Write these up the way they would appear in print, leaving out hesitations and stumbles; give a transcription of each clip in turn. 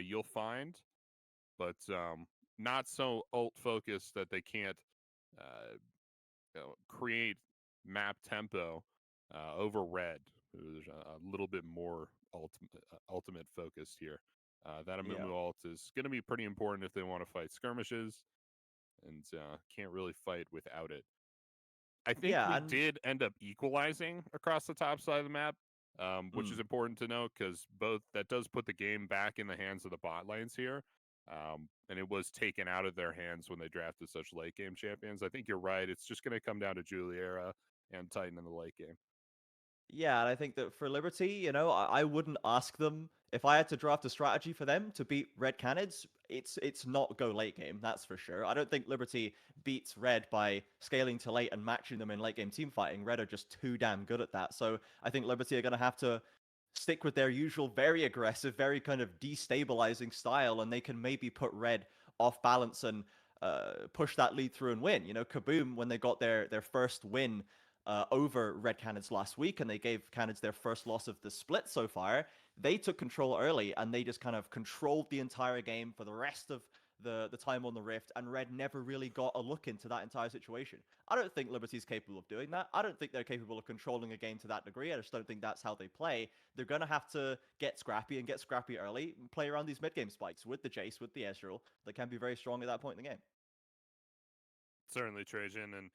you'll find, but not so ult focused that they can't create map tempo over red. There's a little bit more ultimate focused here. That Yeah. Amumu ult is going to be pretty important if they want to fight skirmishes, and can't really fight without it. I think Yeah, we and did end up equalizing across the top side of the map, which is mm, important to note because both that does put the game back in the hands of the bot lanes here. And it was taken out of their hands when they drafted such late game champions. I think you're right. It's just going to come down to Juliera and Titan in the late game. yeah, and I think that for Liberty, I wouldn't ask them if I had to draft a strategy for them to beat Red Canids. It's not go late game, that's for sure. I don't think Liberty beats Red by scaling to late and matching them in late game team fighting. Red are just too damn good at that. So I think Liberty are going to have to stick with their usual very aggressive, very kind of destabilizing style, and they can maybe put Red off balance and push that lead through and win. Kaboom, when they got their first win over Red Canids last week, and they gave Canids their first loss of the split so far, they took control early, and they just kind of controlled the entire game for the rest of the time on the Rift, and Red never really got a look into that entire situation. I don't think Liberty's capable of doing that. I don't think they're capable of controlling a game to that degree. I just don't think that's how they play. They're going to have to get scrappy and get scrappy early and play around these mid-game spikes with the Jace, with the Ezreal. They can be very strong at that point in the game. Certainly, Trajan, and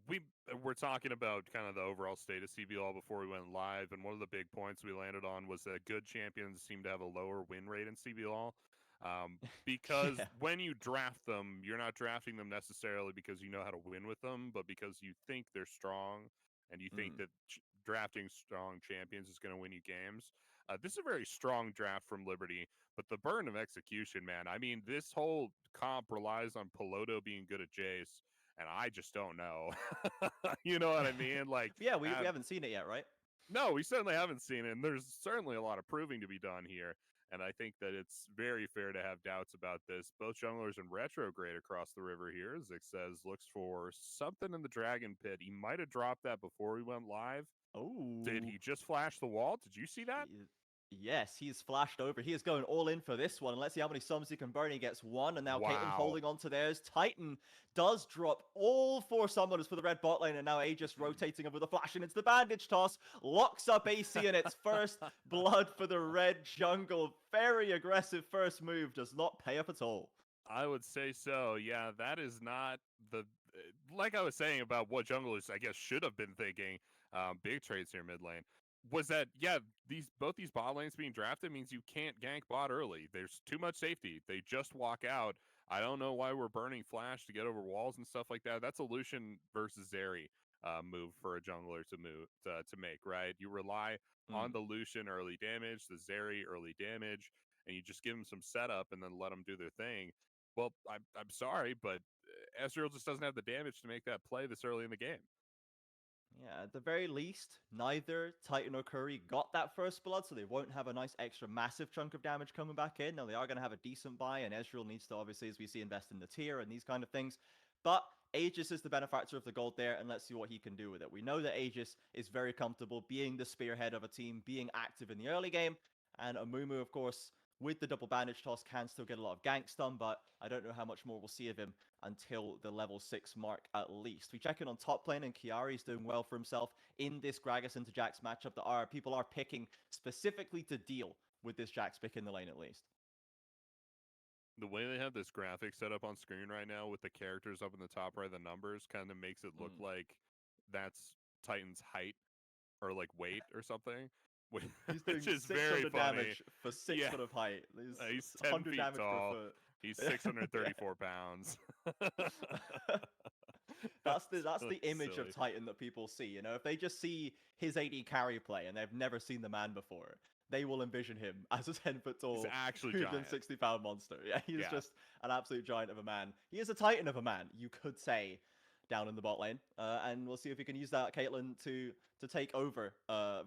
we were talking about kind of the overall state of CBLOL before we went live, and one of the big points we landed on was that good champions seem to have a lower win rate in CBLOL. Because Yeah. when you draft them, you're not drafting them necessarily because you know how to win with them, but because you think they're strong and you think Mm. that drafting strong champions is going to win you games. This is a very strong draft from Liberty, but the burden of execution, man. I mean, this whole comp relies on Peloto being good at Jace, and I just don't know. You know what I mean? Like, Yeah, we haven't seen it yet, right? no, we certainly haven't seen it, and there's certainly a lot of proving to be done here. And I think that it's very fair to have doubts about this. Both junglers in retrograde across the river here. Zik says looks for something in the dragon pit. He might have dropped that before we went live. Did Oh. he just flash the wall? Did you see that? Yes, he's flashed over. He is going all in for this one. And let's see how many sums he can burn. He gets one, and now Caitlyn Wow. holding on to theirs. Titan does drop all four summoners for the red bot lane, and now Aegis rotating over the flash, and it's the bandage toss. Locks up AC, and it's first blood for the red jungle. Very aggressive first move. Does not pay up at all. I would say so. Yeah, that is not the like I was saying about what junglers I guess should have been thinking. Big trades here mid lane was that these both these bot lanes being drafted means you can't gank bot early. There's too much safety. They just walk out. I don't know why we're burning flash to get over walls and stuff like that. That's a Lucian versus Zeri move for a jungler to move to make, right? You rely Mm. on the Lucian early damage, the Zeri early damage, and you just give them some setup and then let them do their thing. Well, I'm sorry, but Ezreal just doesn't have the damage to make that play this early in the game. Yeah, at the very least, neither Titan or Curry got that first blood, so they won't have a nice extra massive chunk of damage coming back in. Now, they are going to have a decent buy, and Ezreal needs to, obviously, as we see, invest in the tier and these kind of things. But Aegis is the benefactor of the gold there, and let's see what he can do with it. We know that Aegis is very comfortable being the spearhead of a team, being active in the early game, and Amumu, of course, with the double bandage toss, can still get a lot of ganks done, but I don't know how much more we'll see of him until the level 6 mark at least. We check in on top lane, and Chiari's doing well for himself in this Gragas into Jax matchup that people are picking specifically to deal with this Jax pick in the lane at least. The way they have this graphic set up on screen right now with the characters up in the top right, the numbers kind of makes it look Mm. like that's Titan's height or like weight or something, He's which doing is very 600 funny. damage for six Yeah, foot of height. He's he's 10 100 feet damage per tall. foot. He's Yeah. 634 pounds. That's So the image of silly. Titan that people see. If they just see his AD carry play and they've never seen the man before, they will envision him as a 10-foot He's tall, actually giant. 160-pound monster. Yeah, he is Yeah. just an absolute giant of a man. He is a Titan of a man, you could say, down in the bot lane. And we'll see if he can use that Caitlyn to take over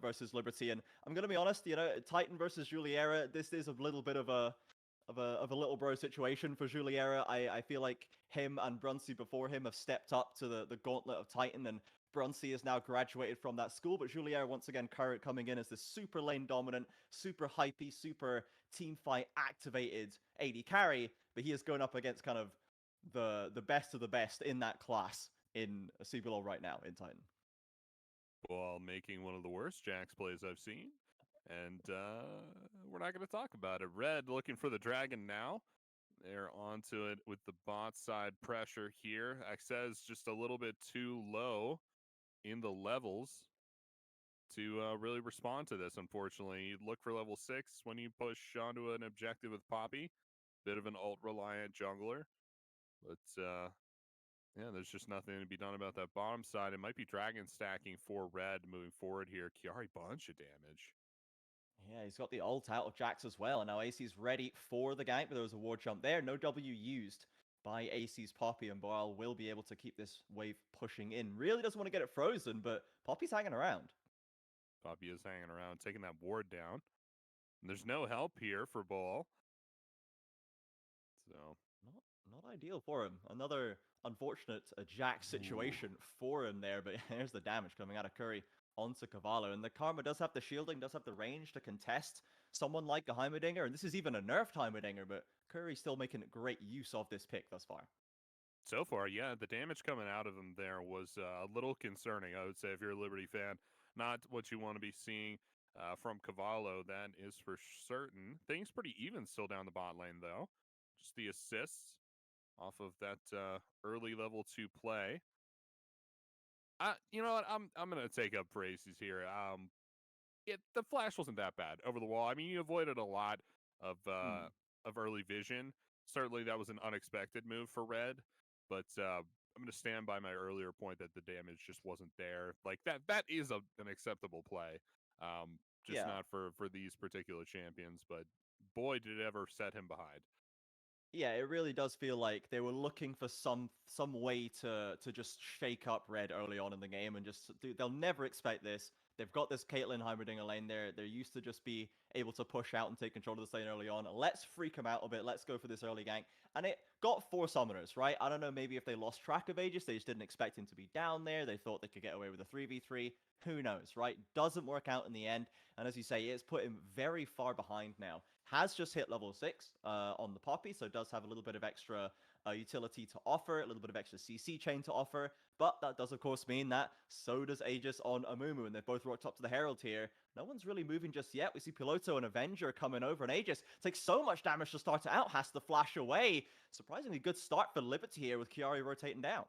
versus Liberty. And I'm gonna be honest, Titan versus Juliera, this is a little bit of a little bro situation for Juliera. I feel like him and Brunsey before him have stepped up to the gauntlet of Titan, and Brunsey is now graduated from that school. But Juliera once again coming in as this super lane dominant, super hypey, super team fight activated AD carry, but he is going up against kind of the best of the best in that class in CBLOL right now in Titan. While making one of the worst Jax plays I've seen. And we're not going to talk about it. Red looking for the dragon now. They're onto it with the bot side pressure here. Xyz just a little bit too low in the levels to really respond to this, unfortunately. You look for level 6 when you push onto an objective with Poppy. Bit of an ult-reliant jungler. But, yeah, there's just nothing to be done about that bottom side. It might be dragon stacking for red moving forward here. Kiari, bunch of damage. Yeah, he's got the ult out of Jax as well, and now AC's ready for the gank, but there was a ward jump there. No W used by AC's Poppy, and Boral will be able to keep this wave pushing in. Really doesn't want to get it frozen, but Poppy's hanging around. Poppy is hanging around, taking that ward down. And there's no help here for Ball. So Not ideal for him. Another unfortunate Jax situation for him there, but here's the damage coming out of Curry onto Cavallo. And the Karma does have the shielding, does have the range to contest someone like a Heimerdinger, and this is even a nerfed Heimerdinger, but Curry's still making great use of this pick thus far. so far, yeah, the damage coming out of him there was a little concerning, I would say, if you're a Liberty fan. Not what you want to be seeing from Cavallo, that is for certain. Things pretty even still down the bot lane, though. Just the assists off of that early level 2 play. You know what? I'm gonna take up for Aces here. The flash wasn't that bad over the wall. I mean, you avoided a lot Hmm. of early vision. Certainly, that was an unexpected move for red, but I'm going to stand by my earlier point that the damage just wasn't there. Like that is an acceptable play, just Yeah. not for these particular champions. But boy, did it ever set him behind. Yeah, it really does feel like they were looking for some way to just shake up Red early on in the game and just they'll never expect this. They've got this Caitlyn Heimerdinger lane there. They're used to just be able to push out and take control of this lane early on. Let's freak them out a bit. Let's go for this early gank. And it got 4 summoners, right? I don't know, maybe if they lost track of Aegis, they just didn't expect him to be down there. They thought they could get away with a 3v3. Who knows, right? Doesn't work out in the end. And as you say, it's put him very far behind now. Has just hit level 6 on the Poppy, so does have a little bit of extra utility to offer, a little bit of extra CC chain to offer. But that does, of course, mean that so does Aegis on Amumu, and they've both rocked up to the Herald here. No one's really moving just yet. We see Piloto and Avenger coming over, and Aegis takes so much damage to start it out, has to flash away. Surprisingly good start for Liberty here with Kiari rotating down.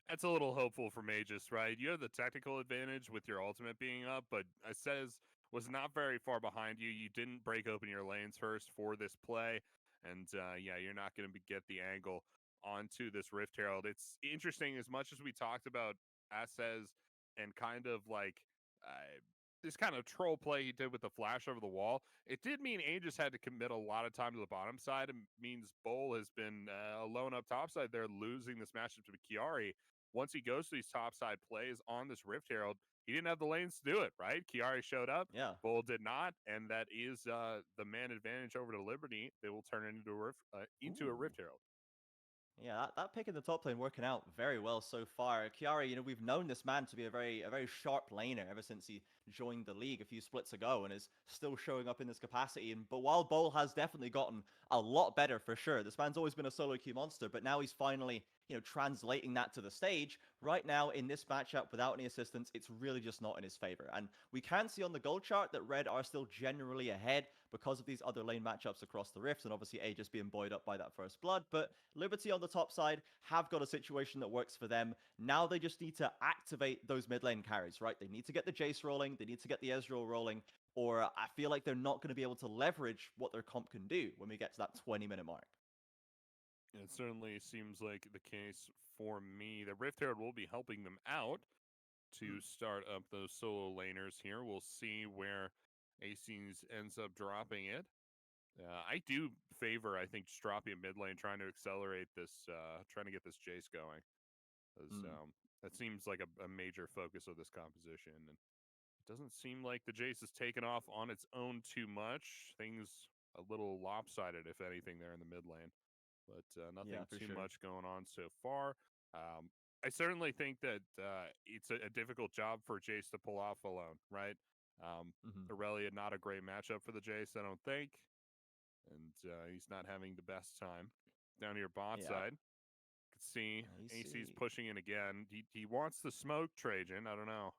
That's a little hopeful for Magus, right? You have the technical advantage with your ultimate being up, but Says was not very far behind you. You didn't break open your lanes first for this play, and yeah, you're not going to get the angle onto this Rift Herald. It's interesting as much as we talked about Says and kind of like this kind of troll play he did with the flash over the wall. It did mean Aegis had to commit a lot of time to the bottom side. It means Bull has been alone up top side there, losing this matchup to Kiari. Once he goes to these topside plays on this Rift Herald, he didn't have the lanes to do it, right? Kiari showed up, Yeah. Bull did not, and that is the man advantage over to Liberty. They will turn it into a Ooh. Rift Herald. Yeah, that pick in the top lane working out very well so far. Kiari, we've known this man to be a very sharp laner ever since he joined the league a few splits ago and is still showing up in this capacity. But while Bol has definitely gotten a lot better for sure, this man's always been a solo queue monster, but now he's finally, translating that to the stage. Right now in this matchup without any assistance, it's really just not in his favor. And we can see on the gold chart that Red are still generally ahead because of these other lane matchups across the rifts, and obviously Aegis being buoyed up by that first blood. But Liberty on the top side have got a situation that works for them. Now they just need to activate those mid lane carries, right? They need to get the Jace rolling, they need to get the Ezreal rolling, or I feel like they're not going to be able to leverage what their comp can do when we get to that 20-minute mark. It certainly seems like the case for me. The Rift Herald will be helping them out to Hmm. start up those solo laners here. We'll see where Aces ends up dropping it. I do favor, I think, just dropping a mid lane, trying to accelerate this, trying to get this Jace going. Because Hmm. that seems like a major focus of this composition. And it doesn't seem like the Jace is taken off on its own too much. Things a little lopsided, if anything, there in the mid lane. But Yeah, nothing for too sure. much going on so far. I certainly think that it's a difficult job for Jace to pull off alone, right? Hmm. Aurelia, not a great matchup for the Jace, I don't think. and he's not having the best time. Down here bot Yeah. side, could see AC's AC. pushing in again. He wants the smoke, Trajan. I don't know.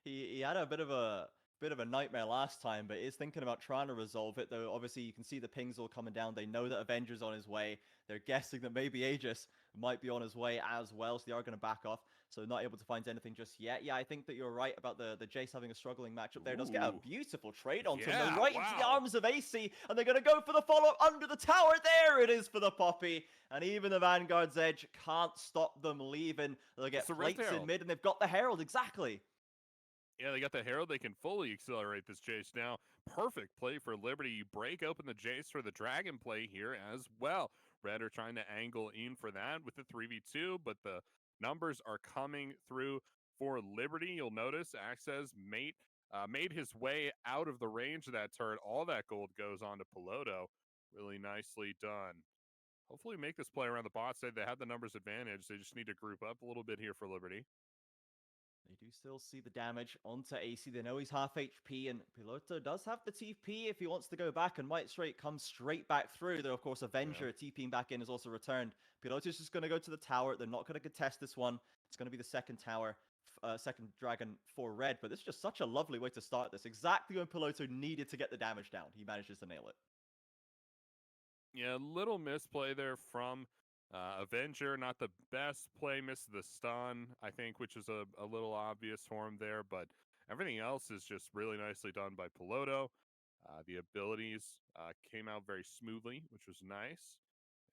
He had a bit of a nightmare last time, but is thinking about trying to resolve it. Though obviously you can see the pings all coming down. They know that Avenger's on his way. They're guessing that maybe Aegis might be on his way as well, so they are going to back off. So not able to find anything just yet. Yeah, I think that you're right about the Jace having a struggling matchup there. Does get a Ooh, beautiful trade onto him, though, yeah, right into the wow. arms of AC, and they're going to go for the follow under the tower. There it is for the Poppy, and even the Vanguard's Edge can't stop them leaving. They'll It's get the Rift plates in Herald. mid, and they've got the Herald, exactly. Yeah, they got the Herald. They can fully accelerate this chase now. Perfect play for Liberty. You break open the Jace for the Dragon play here as well. Red are trying to angle in for that with the 3v2, but the numbers are coming through for Liberty. You'll notice Access made his way out of the range of that turret. All that gold goes on to Piloto. Really nicely done. Hopefully make this play around the bot side. They have the numbers advantage. They just need to group up a little bit here for Liberty. They do still see the damage onto AC. They know he's half HP, and Piloto does have the TP if he wants to go back, and White Straight comes straight back through. Though, of course, Yeah. Avenger TPing back in is also returned. Piloto's just going to go to the tower. They're not going to contest this one. It's going to be the second tower, second dragon for Red, but this is just such a lovely way to start this. Exactly when Piloto needed to get the damage down, he manages to nail it. Yeah, little misplay there from Avenger. Not the best play, missed the stun, I think, which is a little obvious for him there, but everything else is just really nicely done by Piloto. The abilities came out very smoothly, which was nice.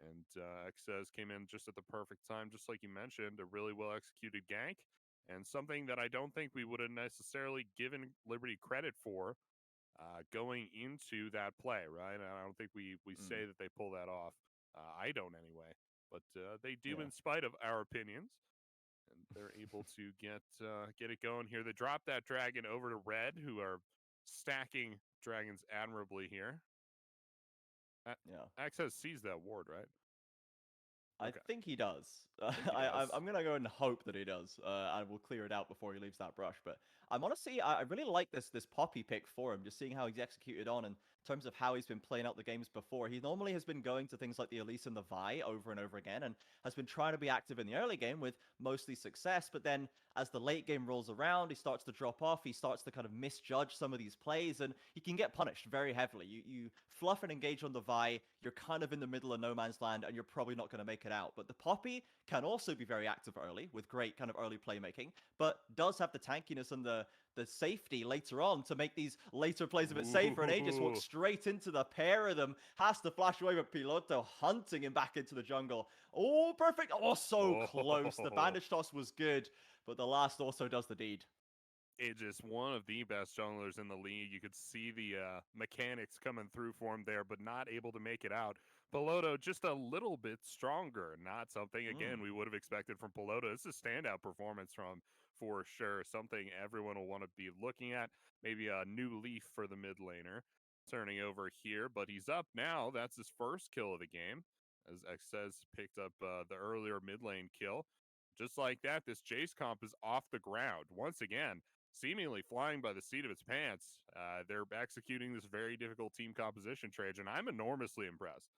And Xez came in just at the perfect time, just like you mentioned, a really well executed gank, and something that I don't think we would have necessarily given Liberty credit for going into that play, right? I don't think we Mm, say that they pull that off. I don't anyway, but they do yeah. in spite of our opinions, and they're able to get it going here. They drop that dragon over to Red, who are stacking dragons admirably here. Yeah. Access sees that ward, right? I Okay, think he does. I think he I'm does. gonna go and hope that he does. I will clear it out before he leaves that brush. But I'm honestly, I really like this Poppy pick for him. Just seeing how he's executed on in terms of how he's been playing out the games before. He normally has been going to things like the Elise and the Vi over and over again, and has been trying to be active in the early game with mostly success. But then as the late game rolls around, he starts to drop off. He starts to kind of misjudge some of these plays, and he can get punished very heavily. You fluff and engage on the Vi, you're kind of in the middle of no man's land, and you're probably not going to make it out. But the Poppy can also be very active early with great kind of early playmaking, but does have the tankiness and the safety later on to make these later plays a bit safer. And Aegis walks Ooh. straight into the pair of them, has to flash away, but Piloto hunting him back into the jungle. Oh, perfect. Oh, so close. The Oh, bandage toss was good, but the last also does the deed. Just one of the best junglers in the league. You could see the mechanics coming through for him there, but not able to make it out. Piloto just a little bit stronger. Not something, Mm, again, we would have expected from Piloto. This is a standout performance from him for sure. Something everyone will want to be looking at. Maybe a new leaf for the mid laner. Turning over here, but he's up now. That's his first kill of the game. As X says, picked up the earlier mid lane kill. Just like that, this Jace comp is off the ground. Once again, seemingly flying by the seat of its pants. They're executing this very difficult team composition, Trade, and I'm enormously impressed.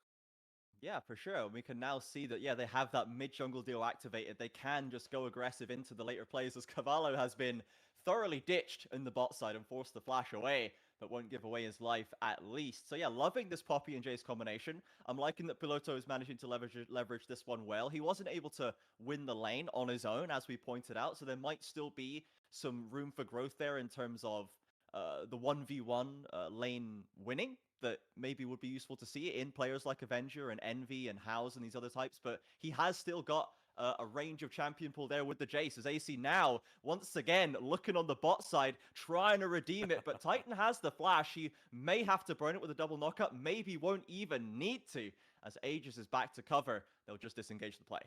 yeah, for sure. We can now see that, yeah, they have that mid jungle deal activated. They can just go aggressive into the later plays as Cavallo has been thoroughly ditched in the bot side and forced to flash away, but won't give away his life at least. So, yeah, loving this Poppy and Jace combination. I'm liking that Piloto is managing to leverage this one well. He wasn't able to win the lane on his own, as we pointed out, so there might still be some room for growth there in terms of the 1v1 lane winning that maybe would be useful to see in players like Avenger and Envy and House and these other types, but he has still got a range of champion pool there with the Jace, as AC now, once again, looking on the bot side, trying to redeem it, but Titan has the flash. He may have to burn it with a double knockup, maybe won't even need to, as Aegis is back to cover. They'll just disengage the play.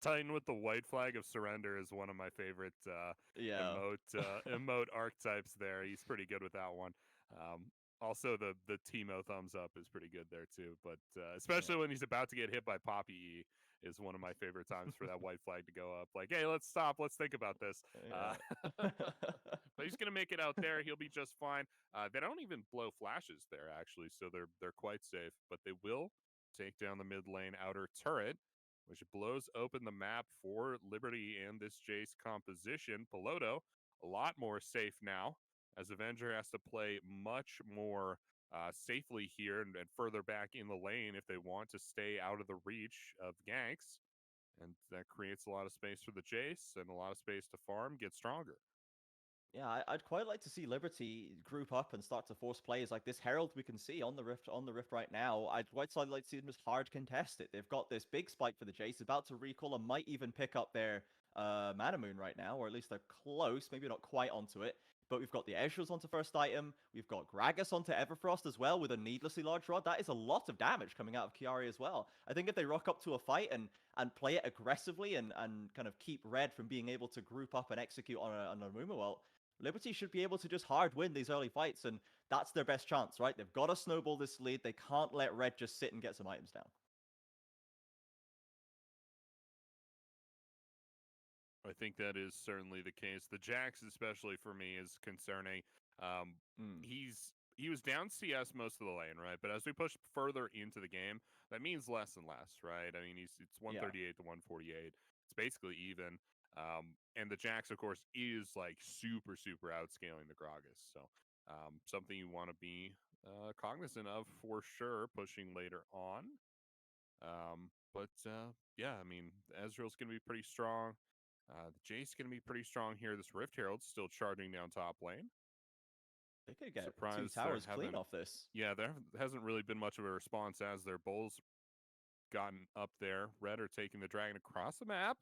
Titan with the white flag of surrender is one of my favorite Yeah. emote archetypes there. He's pretty good with that one. Also, the Timo thumbs up is pretty good there too. But Yeah. especially when he's about to get hit by Poppy E is one of my favorite times for that white flag to go up. Like, hey, let's stop. Let's think about this. Yeah. But he's gonna make it out there. He'll be just fine. They don't even blow flashes there actually, so they're quite safe. But they will take down the mid lane outer turret, which blows open the map for Liberty and this Jace composition. Piloto a lot more safe now, as Avenger has to play much more safely here and further back in the lane if they want to stay out of the reach of ganks. And that creates a lot of space for the Jace and a lot of space to farm, get stronger. Yeah, I'd quite like to see Liberty group up and start to force plays like this Herald we can see on the Rift right now. I'd quite like to see them just hard contest it. They've got this big spike for the Jace, about to recall and might even pick up their Mana Moon right now, or at least they're close, maybe not quite onto it. But we've got the Ezreals onto first item. We've got Gragas onto Everfrost as well with a needlessly large rod. That is a lot of damage coming out of Kiari as well. I think if they rock up to a fight and play it aggressively and kind of keep Red from being able to group up and execute on a Mumu ult, Liberty should be able to just hard win these early fights, and that's their best chance, right? They've got to snowball this lead. They can't let Red just sit and get some items down. I think that is certainly the case. The Jax, especially for me, is concerning. Um, Mm, he was down CS most of the lane, right? But as we push further into the game, that means less and less, right? I mean, it's yeah. 138 to 148. It's basically even. And the Jax, of course, is like super outscaling the Gragas. So something you want to be cognizant of for sure, pushing later on. But yeah, I mean, Ezreal's going to be pretty strong. The Jace going to be pretty strong here. This Rift Herald's still charging down top lane. They could get two Surprised there towers clean haven't, off this. yeah, there hasn't really been much of a response as their Bulls gotten up there. Red are taking the dragon across the map.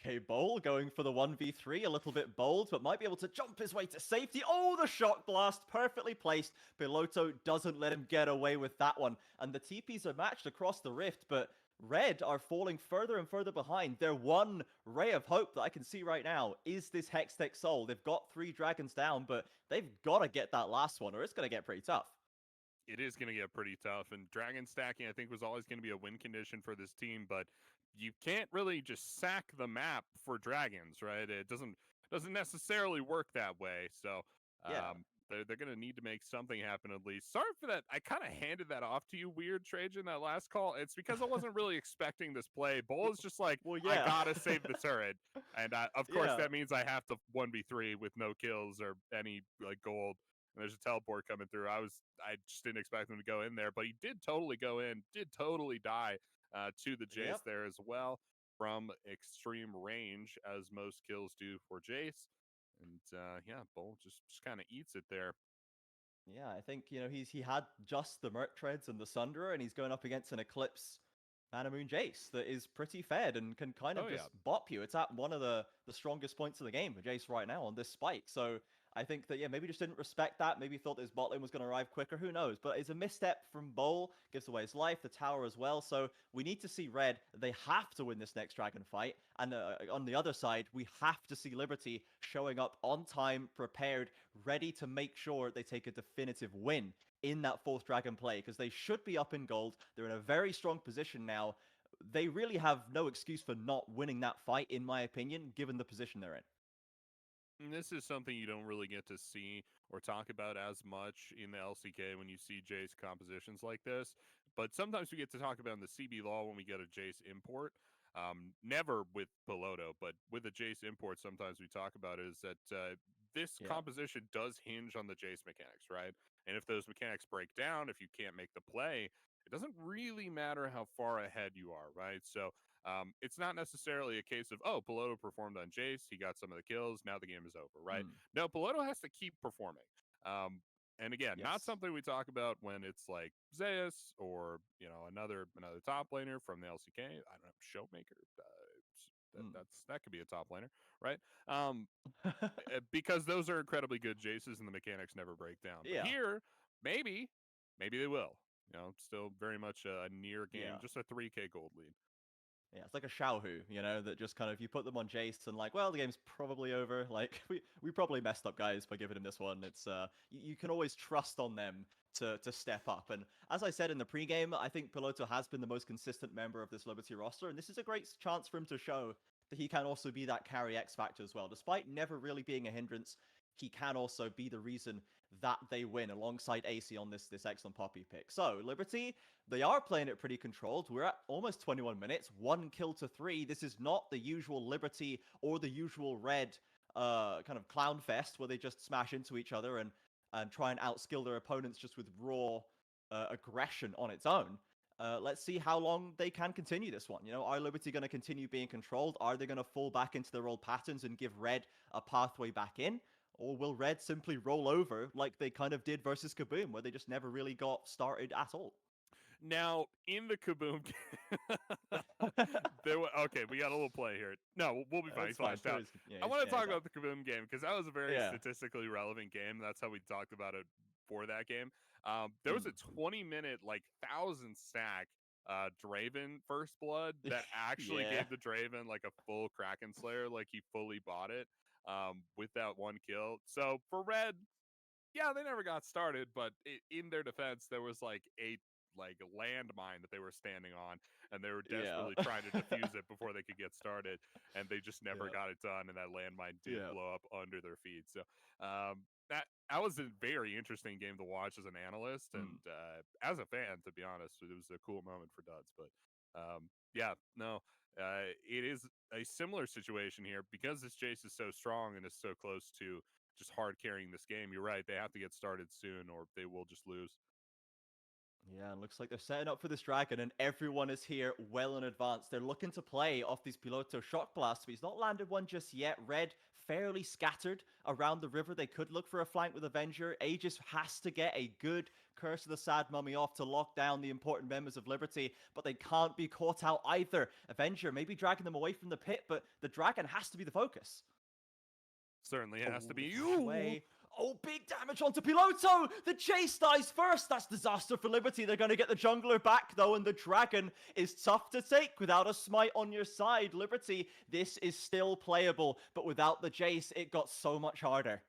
Okay, Bowl going for the 1v3, a little bit bold, but might be able to jump his way to safety. Oh, the shock blast, perfectly placed. Piloto doesn't let him get away with that one. And the TPs are matched across the rift, but Red are falling further and further behind. Their one ray of hope that I can see right now is this Hextech Soul. They've got 3 dragons down, but they've got to get that last one, or it's going to get pretty tough. It is going to get pretty tough. And dragon stacking, I think, was always going to be a win condition for this team. But you can't really just sack the map for dragons, right? It doesn't necessarily work that way. So Yeah. they're going to need to make something happen at least. Sorry for that. I kind of handed that off to you, weird Trajan, that last call. It's because I wasn't really expecting this play. Bull is just like, Well, I yeah. gotta save the turret, and of course Yeah. that means I have to 1v3 with no kills or any like gold. And there's a teleport coming through. I just didn't expect him to go in there, but he did totally go in, did totally die to the Jace Yep. there as well from extreme range, as most kills do for Jace. And yeah, Bull just kind of eats it there. Yeah, I think he had just the Merc Treads and the Sunderer, and he's going up against an Eclipse Mana Moon Jace that is pretty fed and can kind Oh of yeah, just bop you. It's at one of the strongest points of the game for Jace right now on this spike. So I think that, yeah, maybe just didn't respect that. Maybe thought his bot lane was going to arrive quicker. Who knows? But it's a misstep from Bowl. Gives away his life, the tower as well. So we need to see Red. They have to win this next dragon fight. And on the other side, we have to see Liberty showing up on time, prepared, ready to make sure they take a definitive win in that 4th dragon play, because they should be up in gold. They're in a very strong position now. They really have no excuse for not winning that fight, in my opinion, given the position they're in. and this is something you don't really get to see or talk about as much in the LCK when you see Jace compositions like this. But sometimes we get to talk about in the CBLOL when we get a Jace import. Never with Piloto, but with a Jace import, sometimes we talk about is that this Yeah. composition does hinge on the Jace mechanics, right? And if those mechanics break down, if you can't make the play, it doesn't really matter how far ahead you are, right? So it's not necessarily a case of, oh, Piloto performed on Jace, he got some of the kills, now the game is over, right? Mm. No, Piloto has to keep performing. And again, not Yes. something we talk about when it's like Zeus or another top laner from the LCK. I don't know, Showmaker. Mm. That could be a top laner, right? Um, because those are incredibly good Jaces and the mechanics never break down. But Yeah. here, maybe they will. Still very much a near game, Yeah. just a 3K gold lead. Yeah, it's like a Xiaohu, that just kind of you put them on Jace and like, well, the game's probably over. Like we probably messed up, guys, by giving him this one. It's you can always trust on them to step up. And as I said in the pregame, I think Piloto has been the most consistent member of this Liberty roster, and this is a great chance for him to show that he can also be that carry X factor as well. Despite never really being a hindrance, he can also be the reason that they win alongside AC on this excellent Poppy pick. So Liberty, they are playing it pretty controlled. We're at almost 21 minutes, 1 kill to 3. This is not the usual Liberty or the usual Red kind of clown fest where they just smash into each other and try and outskill their opponents just with raw aggression on its own. Let's see how long they can continue this one. Are Liberty going to continue being controlled? Are they going to fall back into their old patterns and give Red a pathway back in? Or will Red simply roll over like they kind of did versus Kaboom, where they just never really got started at all? Now, in the Kaboom game, okay, we got a little play here. No, we'll be fine. He It's fine. flashed out. Yeah, I want to yeah, talk he's out. about the Kaboom game because that was a very Yeah. statistically relevant game. That's how we talked about it for that game. There was a Mm. 20-minute, like 1,000-stack Draven First Blood that actually Yeah. gave the Draven like a full Kraken Slayer, like he fully bought it with that one kill. So for Red, yeah, they never got started, but in their defense, there was like a landmine that they were standing on, and they were Yeah. desperately trying to defuse it before they could get started, and they just never Yeah. got it done, and that landmine did Yeah. blow up under their feet. So that was a very interesting game to watch as an analyst and Mm. as a fan. To be honest, it was a cool moment for Duds. But yeah, no, it is a similar situation here because this Jace is so strong and is so close to just hard carrying this game. You're right; they have to get started soon, or they will just lose. Yeah, it looks like they're setting up for this dragon, and everyone is here well in advance. They're looking to play off these Piloto shock blasts, but he's not landed one just yet. Red fairly scattered around the river. They could look for a flank with Avenger. Aegis has to get a good Curse of the Sad Mummy off to lock down the important members of Liberty, but they can't be caught out either. Avenger maybe dragging them away from the pit, but the dragon has to be the focus. Certainly has to Oh, be the flash you. away. Oh, big damage onto Piloto! The chase dies first! That's disaster for Liberty. They're going to get the jungler back, though, and the dragon is tough to take without a smite on your side. Liberty, this is still playable, but without the Jace, it got so much harder.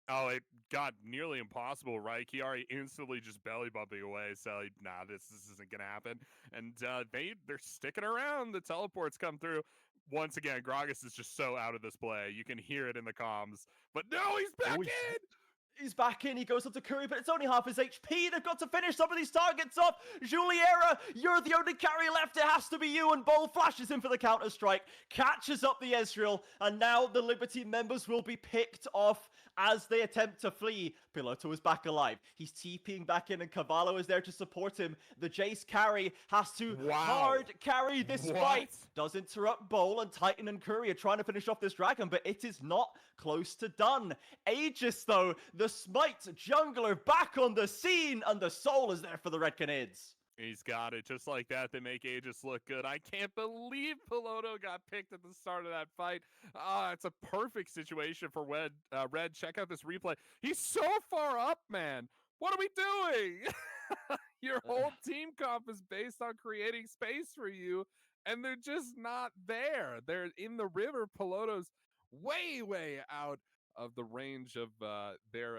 Oh, it got nearly impossible, right? Kiari instantly just belly bumping away. So, nah, this isn't gonna happen. And they're sticking around. The teleports come through. Once again, Gragas is just so out of this play. You can hear it in the comms. But no, he's back Oh, in. he's back in. He goes up to Curry, but it's only half his HP. They've got to finish some of these targets off. Juliera, you're the only carry left. It has to be you. And Bowl flashes in for the counter-strike, catches up the Ezreal, and now the Liberty members will be picked off as they attempt to flee. Piloto is back alive. He's TPing back in, and Cavallo is there to support him. The Jace carry has to hard carry this fight. Does interrupt Bowl, and Titan and Curry are trying to finish off this dragon, but it is not close to done. Aegis, though, the smite jungler back on the scene, and the soul is there for the Red Canids. He's got it. Just like that, they make Aegis look good. I can't believe Piloto got picked at the start of that fight. It's a perfect situation for Red. Check out this replay. He's so far up, man. What are we doing? Your whole team comp is based on creating space for you, and they're just not there. They're in the river. Piloto's way, way out of the range of their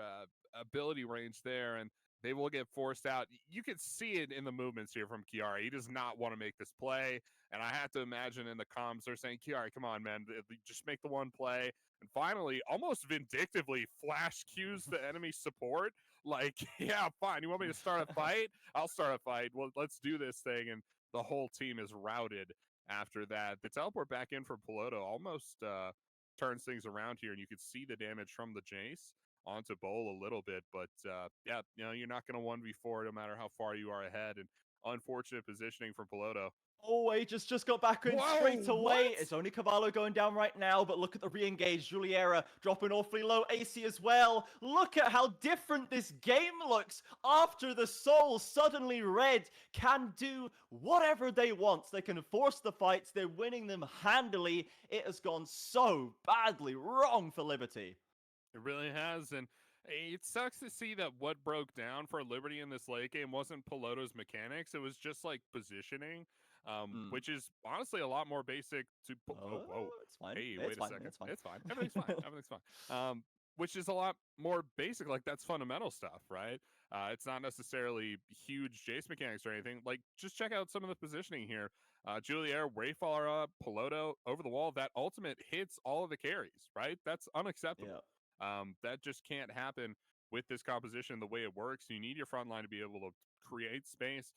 ability range there, and they will get forced out. You can see it in the movements here from Kiara. He does not want to make this play. And I have to imagine in the comms, they're saying, Kiara, come on, man. Just make the one play. And finally, almost vindictively, flash cues the enemy support. Like, yeah, fine. You want me to start a fight? I'll start a fight. Well, let's do this thing. And the whole team is routed after that. The teleport back in from Piloto almost turns things around here. And you could see the damage from the Jace onto Bowl a little bit, but yeah, you're not going to 1v4 no matter how far you are ahead, and unfortunate positioning from Piloto. Oh, Aegis just got back in straight away. What? It's only Cavallo going down right now, but look at the re-engage. Juliera dropping awfully low. AC as well. Look at how different this game looks. After the Soul, suddenly Red can do whatever they want. They can force the fights. They're winning them handily. It has gone so badly wrong for Liberty. It really has, and it sucks to see that what broke down for Liberty in this late game wasn't Piloto's mechanics. It was just like positioning. Mm. which is honestly a lot more basic to. Oh, whoa. It's fine. Hey, It's wait a fine. second. It's fine. It's fine. Everything's fine. Everything's fine. Which is a lot more basic. Like that's fundamental stuff, right? It's not necessarily huge Jace mechanics or anything. Like just check out some of the positioning here. Julier, Wayfarer, Piloto over the wall. That ultimate hits all of the carries, right? That's unacceptable. Yeah. That just can't happen with this composition the way it works. You need your front line to be able to create space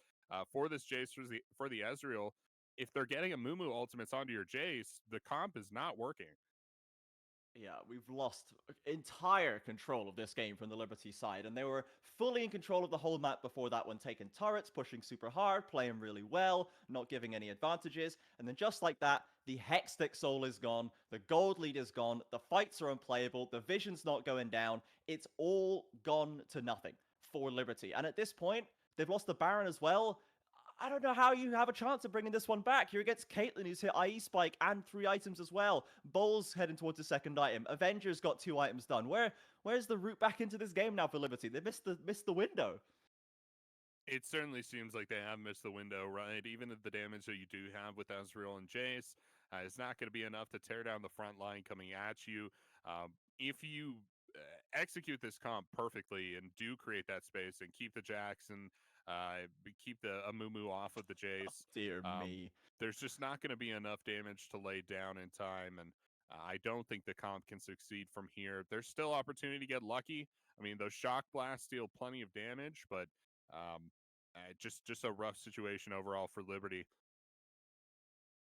for this Jace for the Ezreal. If they're getting a Mumu ultimates onto your Jace, the comp is not working. Yeah, we've lost entire control of this game from the Liberty side, and they were fully in control of the whole map before that one, taking turrets, pushing super hard, playing really well, not giving any advantages, and then just like that, the Hextech Soul is gone, the gold lead is gone, the fights are unplayable, the vision's not going down, it's all gone to nothing for Liberty. And at this point, they've lost the Baron as well. I don't know how you have a chance of bringing this one back. You're against Caitlyn, who's hit IE Spike and 3 items as well. Bowl's heading towards the second item. Avengers got 2 items done. Where's the route back into this game now for Liberty? They missed the window. It certainly seems like they have missed the window, right? Even if the damage that you do have with Ezreal and Jace is not going to be enough to tear down the front line coming at you. If you execute this comp perfectly and do create that space and keep the Jackson, keep the Amumu off of the Jace, Dear um, me. there's just not going to be enough damage to lay down in time. And I don't think the comp can succeed from here. There's still opportunity to get lucky. I mean, those shock blasts deal plenty of damage, but um, just a rough situation overall for Liberty.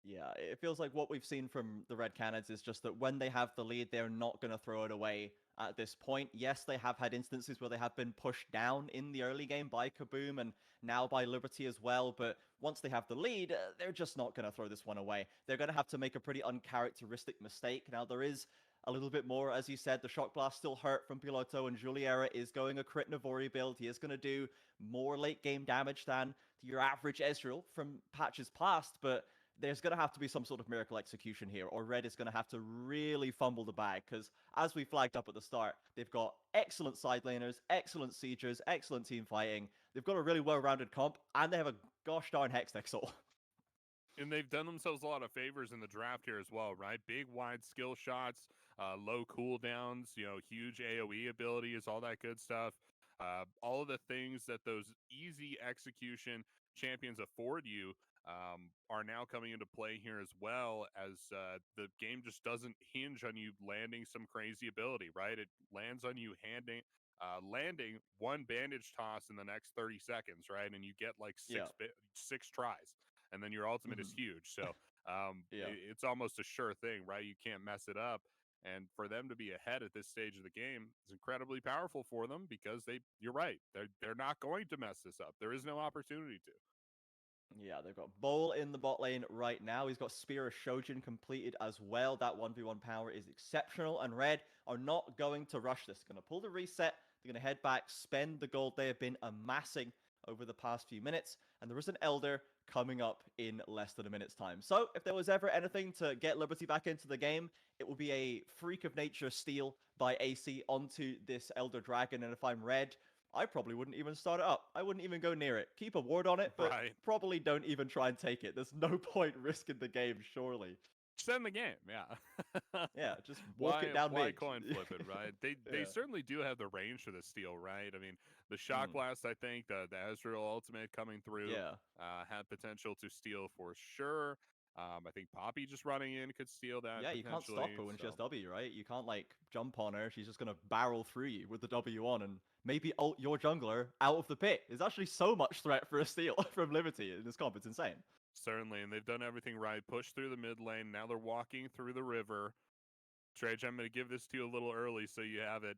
Yeah, it feels like what we've seen from the Red Canids is just that when they have the lead, they're not going to throw it away at this point. Yes, they have had instances where they have been pushed down in the early game by Kaboom and now by Liberty as well, but once they have the lead, they're just not going to throw this one away. They're going to have to make a pretty uncharacteristic mistake. Now, there is a little bit more, as you said, the Shock Blast still hurt from Piloto, and Juliera is going a crit Navori build. He is going to do more late game damage than your average Ezreal from patches past, but there's going to have to be some sort of miracle execution here, or Red is going to have to really fumble the bag, because as we flagged up at the start, they've got excellent side laners, excellent siegers, excellent team fighting. They've got a really well-rounded comp, and they have a gosh darn Hextech Soul. And they've done themselves a lot of favors in the draft here as well, right? Big, wide skill shots, low cooldowns, huge AoE abilities, all that good stuff. All of the things that those easy execution champions afford you are now coming into play here as well, as the game just doesn't hinge on you landing some crazy ability, right? It lands on you landing one bandage toss in the next 30 seconds, right? And you get like Yeah. six tries, and then your ultimate is Mhm. huge. So Yeah. it's almost a sure thing, right? You can't mess it up. And for them to be ahead at this stage of the game is incredibly powerful for them, because you're right, they're not going to mess this up. There is no opportunity to. Yeah, they've got Bowl in the bot lane right now. He's got Spear of Shojin completed as well. That 1v1 power is exceptional. And Red are not going to rush this. Going to pull the reset. They're going to head back, spend the gold they have been amassing over the past few minutes. And there is an Elder coming up in less than a minute's time. So if there was ever anything to get Liberty back into the game, it will be a freak of nature steal by AC onto this Elder Dragon. And if I'm Red, I probably wouldn't even start it up. I wouldn't even go near it. Keep a ward on it, but Right. probably don't even try and take it. There's no point risking the game, surely. Send the game, yeah. Yeah, just walk why it down why mid. coin flip it, right? They Yeah. certainly do have the range for the steal, right? I mean, the shock Mm, blast, I think the Ezreal ultimate coming through yeah. had potential to steal for sure. I think Poppy just running in could steal that Yeah, you can't stop potentially. her when she has So W, right? You can't, like, jump on her. She's just going to barrel through you with the W on and maybe ult your jungler out of the pit. There's actually so much threat for a steal from Liberty in this comp. It's insane. certainly, and they've done everything right. Push through the mid lane. Now they're walking through the river. Trage, I'm going to give this to you a little early so you have it.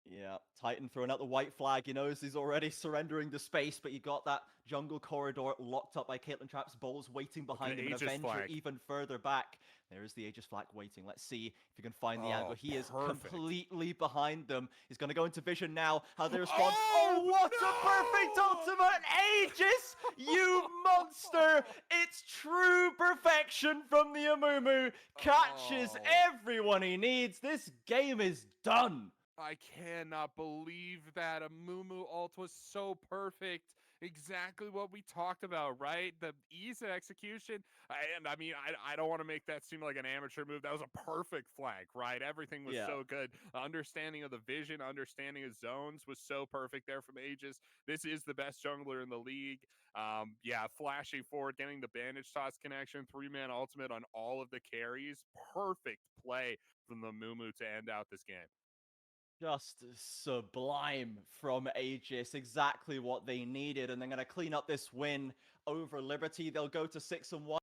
Yeah, Titan throwing out the white flag. He knows he's already surrendering the space, but you got that jungle corridor locked up by Caitlyn Trap's Bowls waiting Look at behind him, and Aegis Avenger flag. even further back. There is the Aegis flag waiting. Let's see if you can find the angle. Oh, He is perfect. completely behind them. He's going to go into vision now. How they respond. Oh, Oh, what a perfect no! ultimate! Aegis, you monster! It's true perfection from the Amumu. Catches Oh. everyone he needs. This game is done. I cannot believe that. A Mumu ult was so perfect. exactly what we talked about, right? The ease of execution. And I mean, I don't want to make that seem like an amateur move. That was a perfect flank, right? Everything was Yeah. so good. Understanding of the vision, understanding of zones was so perfect there from Aegis. This is the best jungler in the league. Yeah, flashing forward, getting the bandage toss connection, 3-man ultimate on all of the carries. Perfect play from the Mumu to end out this game. Just sublime from Aegis, exactly what they needed, and they're going to clean up this win over Liberty. They'll go to 6-1.